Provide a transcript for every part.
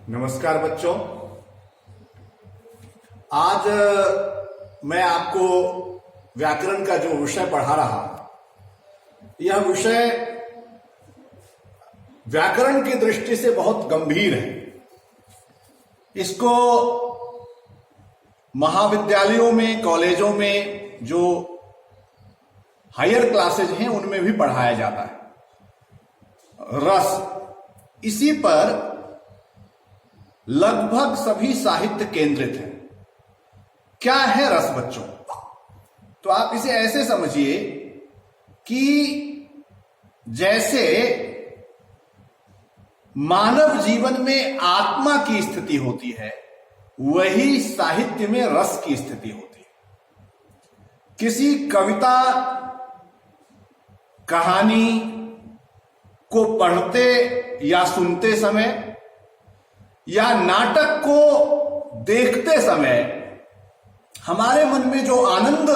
नमस्कार बच्चों। आज मैं आपको व्याकरण का जो विषय पढ़ा रहा, यह विषय व्याकरण की दृष्टि से बहुत गंभीर है। इसको महाविद्यालयों में, कॉलेजों में जो हायर क्लासेज हैं उनमें भी पढ़ाया जाता है। रस, इसी पर लगभग सभी साहित्य केंद्रित है। क्या है रस बच्चों? तो आप इसे ऐसे समझिए कि जैसे मानव जीवन में आत्मा की स्थिति होती है, वही साहित्य में रस की स्थिति होती है। किसी कविता, कहानी को पढ़ते या सुनते समय या नाटक को देखते समय हमारे मन में जो आनंद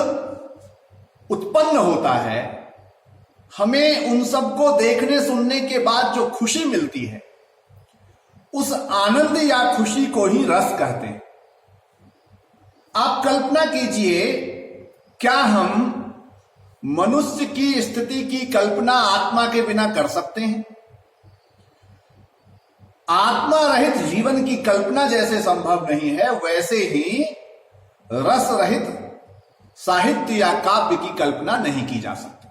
उत्पन्न होता है, हमें उन सबको देखने सुनने के बाद जो खुशी मिलती है, उस आनंद या खुशी को ही रस कहते हैं। आप कल्पना कीजिए, क्या हम मनुष्य की स्थिति की कल्पना आत्मा के बिना कर सकते हैं? आत्मा रहित जीवन की कल्पना जैसे संभव नहीं है, वैसे ही रस रहित साहित्य या काव्य की कल्पना नहीं की जा सकती।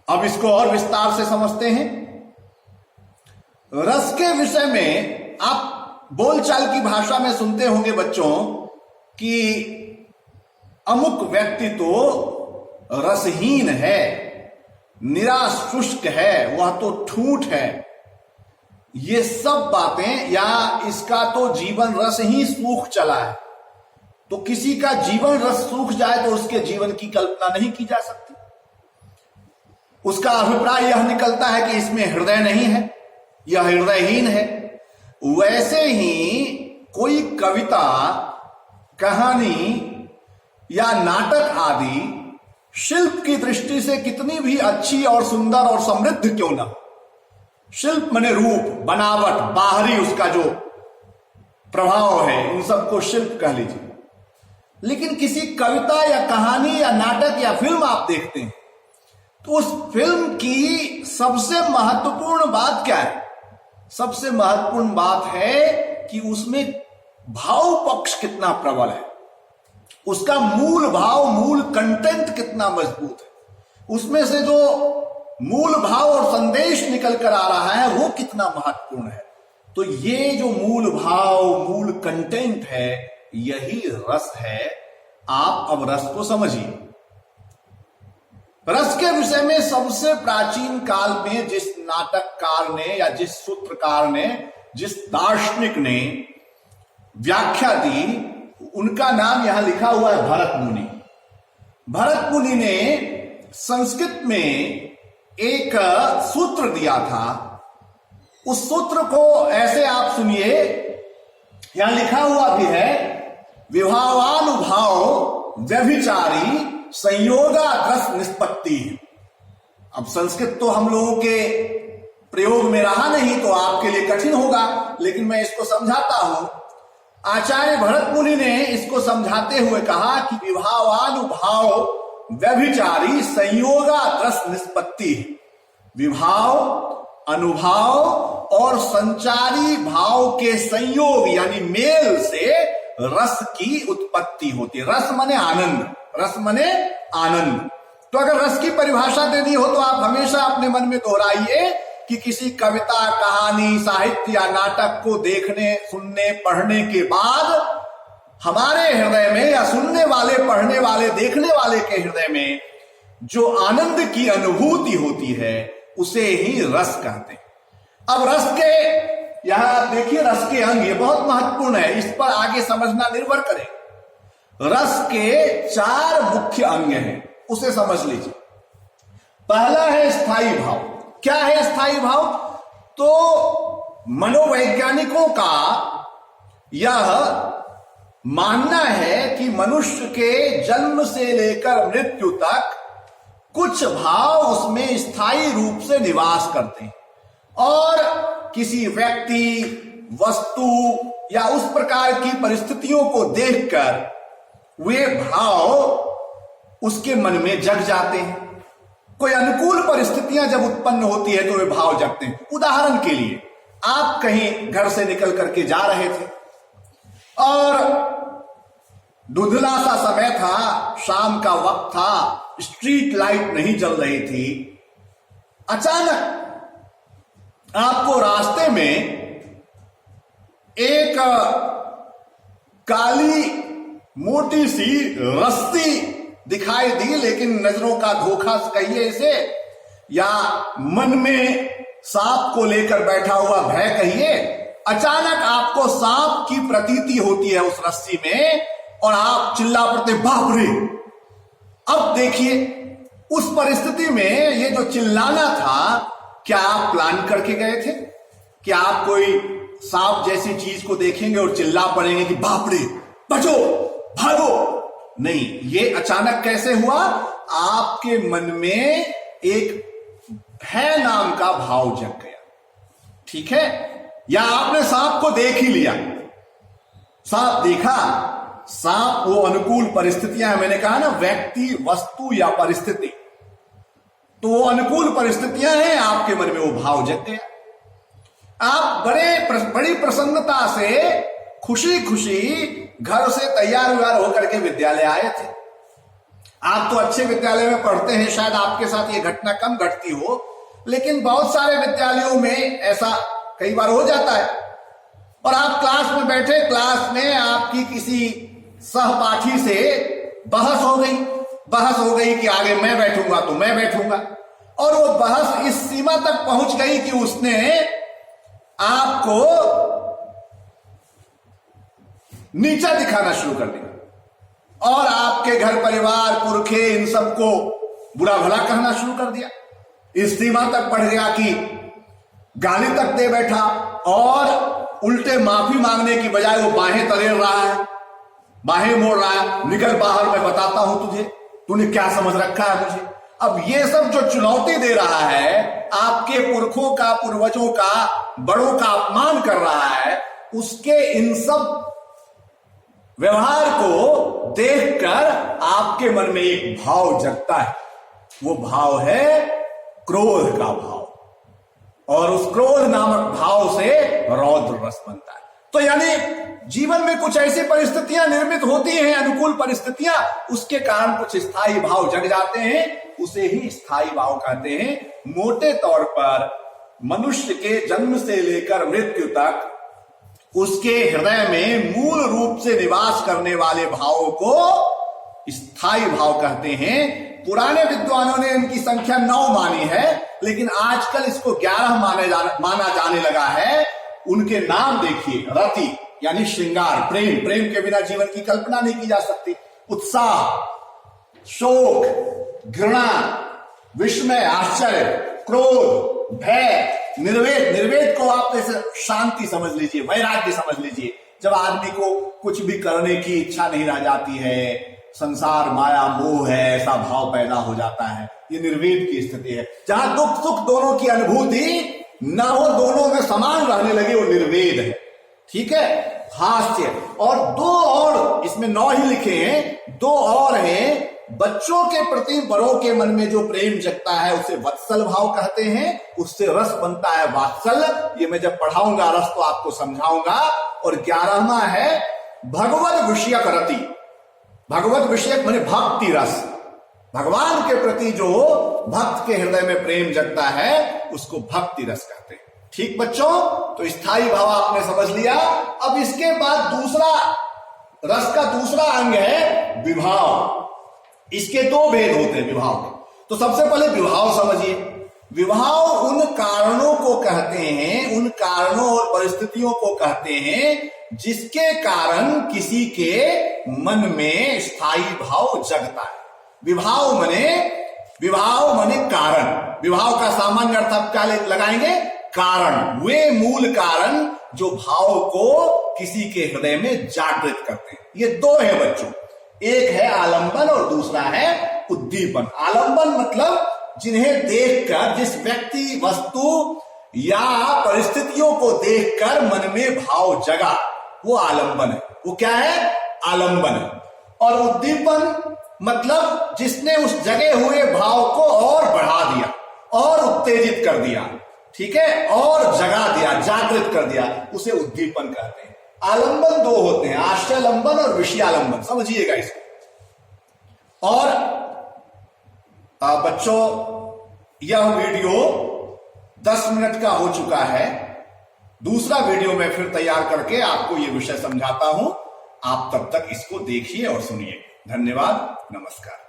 अब इसको और विस्तार से समझते हैं। रस के विषय में आप बोलचाल की भाषा में सुनते होंगे बच्चों कि अमुक व्यक्ति तो रसहीन है, निराश शुष्क है, वह तो ठूठ है। ये सब बातें, या इसका तो जीवन रस ही सूख चला है। तो किसी का जीवन रस सूख जाए तो उसके जीवन की कल्पना नहीं की जा सकती। उसका अभिप्राय यह निकलता है कि इसमें हृदय नहीं है, यह हृदयहीन है। वैसे ही कोई कविता, कहानी या नाटक आदि शिल्प की दृष्टि से कितनी भी अच्छी और सुंदर और समृद्ध क्यों ना हो, शिल्प माने रूप, बनावट, बाहरी उसका जो प्रभाव है, इन सबको शिल्प कह लीजिए। लेकिन किसी कविता या कहानी या नाटक या फिल्म आप देखते हैं तो उस फिल्म की सबसे महत्वपूर्ण बात क्या है? सबसे महत्वपूर्ण बात है कि उसमें भाव पक्ष कितना प्रबल है, उसका मूल भाव, मूल कंटेंट कितना मजबूत है, उसमें से जो मूल भाव और संदेश निकल कर आ रहा है वो कितना महत्वपूर्ण है। तो ये जो मूल भाव, मूल कंटेंट है, यही रस है। आप अब रस को समझिए। रस के विषय में सबसे प्राचीन काल में जिस नाटककार ने या जिस सूत्रकार ने, जिस दार्शनिक ने व्याख्या दी, उनका नाम यहां लिखा हुआ है भरत मुनि। भरत मुनि ने संस्कृत में एक सूत्र दिया था। उस सूत्र को ऐसे आप सुनिए, यहां लिखा हुआ भी है, विभावानुभाव व्यभिचारी संयोगाग्रस निष्पत्ति। अब संस्कृत तो हम लोगों के प्रयोग में रहा नहीं तो आपके लिए कठिन होगा, लेकिन मैं इसको समझाता हूं। आचार्य भरत मुनि ने इसको समझाते हुए कहा कि विभावानुभाव व्यभिचारी संयोगाग्रस निष्पत्ति। विभाव, अनुभाव और संचारी भाव के संयोग यानी मेल से रस की उत्पत्ति होती है। रस माने आनंद, रस माने आनंद। तो अगर रस की परिभाषा देनी हो तो आप हमेशा अपने मन में दोहराइए कि किसी कविता, कहानी, साहित्य या नाटक को देखने, सुनने, पढ़ने के बाद हमारे हृदय में, या सुनने वाले, पढ़ने वाले, देखने वाले के हृदय में जो आनंद की अनुभूति होती है, उसे ही रस कहते हैं। अब रस के, यहां देखिए रस के अंग, ये बहुत महत्वपूर्ण है, इस पर आगे समझना निर्भर करे। रस के 4 मुख्य अंग हैं, उसे समझ लीजिए। पहला है स्थायी भाव। क्या है स्थायी भाव? तो मनोवैज्ञानिकों का यह मानना है कि मनुष्य के जन्म से लेकर मृत्यु तक कुछ भाव उसमें स्थायी रूप से निवास करते हैं, और किसी व्यक्ति, वस्तु या उस प्रकार की परिस्थितियों को देखकर वे भाव उसके मन में जग जाते हैं। कोई अनुकूल परिस्थितियां जब उत्पन्न होती है तो वे भाव जगते हैं। उदाहरण के लिए, आप कहीं घर से निकल करके जा रहे थे और धुंधला सा समय था, शाम का वक्त था, स्ट्रीट लाइट नहीं जल रही थी। अचानक आपको रास्ते में एक काली मोटी सी रस्सी दिखाई दी, लेकिन नजरों का धोखा कहिए इसे, या मन में सांप को लेकर बैठा हुआ भय कहिए। अचानक आपको सांप की प्रतीति होती है उस रस्सी में और आप चिल्ला पड़ते, बाप रे। अब देखिए, उस परिस्थिति में ये जो चिल्लाना था, क्या आप प्लान करके गए थे? क्या आप कोई सांप जैसी चीज को देखेंगे और चिल्ला पड़ेंगे कि बाप रे, बचो, भागो? नहीं, ये अचानक कैसे हुआ? आपके मन में एक भय नाम का भाव जग गया, ठीक है? या आपने सांप को देख ही लिया, सांप देखा, सांप वो अनुकूल परिस्थितियां हैं, मैंने कहा ना, व्यक्ति, वस्तु या परिस्थिति, तो वो अनुकूल परिस्थितियां हैं, आपके मन में वो भाव जग गया। आप बड़ी प्रसन्नता से, खुशी खुशी घर से तैयार होकर के विद्यालय आए थे। आप तो अच्छे विद्यालय में पढ़ते हैं, शायद आपके साथ ये घटना कम घटती हो, लेकिन बहुत सारे विद्यालयों में ऐसा कई बार हो जाता है। और आप क्लास में बैठे, क्लास में आपकी किसी सहपाठी से बहस हो गई कि आगे मैं बैठूंगा तो मैं बैठूंगा, और वो बहस इस सीमा तक पहुंच गई कि उसने आपको नीचा दिखाना शुरू कर दिया और आपके घर परिवार, पुरखे, इन सबको बुरा भला कहना शुरू कर दिया। इस सीमा तक बढ़ गया कि गाली तक दे बैठा और उल्टे माफी मांगने की बजाय वो बाहें तरेड़ रहा है, बाहें मोड़ रहा है, निकल बाहर, मैं बताता हूं तुझे, तूने क्या समझ रखा है मुझे। अब ये सब जो चुनौती दे रहा है, आपके पुरखों का, पूर्वजों का, बड़ों का अपमान कर रहा है, उसके इन सब व्यवहार को देखकर आपके मन में एक भाव जगता है। वो भाव है क्रोध का भाव, और उस क्रोध नामक भाव से रौद्र रस बनता है। तो यानी जीवन में कुछ ऐसी परिस्थितियां निर्मित होती हैं, अनुकूल परिस्थितियां, उसके कारण कुछ स्थायी भाव जग जाते हैं, उसे ही स्थायी भाव कहते हैं। मोटे तौर पर मनुष्य के जन्म से लेकर मृत्यु तक उसके हृदय में मूल रूप से निवास करने वाले भावों को स्थायी भाव कहते हैं। पुराने विद्वानों ने इनकी संख्या 9 मानी है, लेकिन आजकल इसको 11 माना जाने लगा है। उनके नाम देखिए, रति यानी श्रृंगार, प्रेम, प्रेम के बिना जीवन की कल्पना नहीं की जा सकती, उत्साह, शोक, घृणा, विस्मय, आश्चर्य, क्रोध, भय, निर्वेद। निर्वेद को आप जैसे शांति समझ लीजिए, वैराग्य समझ लीजिए। जब आदमी को कुछ भी करने की इच्छा नहीं रह जाती है, संसार माया मोह है, ऐसा भाव पैदा हो जाता है, ये निर्वेद की स्थिति है। जहां दुख सुख दोनों की अनुभूति न हो, दोनों में समान रहने लगे, वो निर्वेद है, ठीक है। हास्य, और 2 और, इसमें 9 ही लिखे हैं, 2 और हैं। बच्चों के प्रति बड़ों के मन में जो प्रेम जगता है उसे वत्सल भाव कहते हैं, उससे रस बनता है वात्सल्य। ये मैं जब पढ़ाऊंगा रस तो आपको समझाऊंगा। और 11वां है भगवत विषयक रति। भगवत विषयक माने भक्ति रस, भगवान के प्रति जो भक्त के हृदय में प्रेम जगता है उसको भक्ति रस कहते हैं। ठीक बच्चों, तो स्थायी भाव आपने समझ लिया। अब इसके बाद दूसरा रस का दूसरा अंग है विभाव। इसके 2 भेद होते हैं विभाव के। तो सबसे पहले विभाव समझिए। विभाव उन कारणों को कहते हैं, उन कारणों और परिस्थितियों को कहते हैं जिसके कारण किसी के मन में स्थायी भाव जगता है। विभाव मने कारण। विभाव का सामान्य अर्थ आप क्या लगाएंगे? कारण, वे मूल कारण जो भाव को किसी के हृदय में जागृत करते हैं। ये 2 है बच्चों, एक है आलंबन और दूसरा है उद्दीपन। आलंबन मतलब जिन्हें देखकर, जिस व्यक्ति, वस्तु या परिस्थितियों को देखकर मन में भाव जगा, वो आलंबन है। वो क्या है? आलंबन है। और उद्दीपन मतलब जिसने उस जगे हुए भाव को और बढ़ा दिया और उत्तेजित कर दिया, ठीक है, और जगा दिया, जागृत कर दिया, उसे उद्दीपन कहते हैं। आलंबन दो होते हैं, आश्रयलंबन और विषयालंबन, समझिएगा इसको। और बच्चों, यह वीडियो 10 मिनट का हो चुका है। दूसरा वीडियो मैं फिर तैयार करके आपको यह विषय समझाता हूं। आप तब तक इसको देखिए और सुनिए। धन्यवाद, नमस्कार।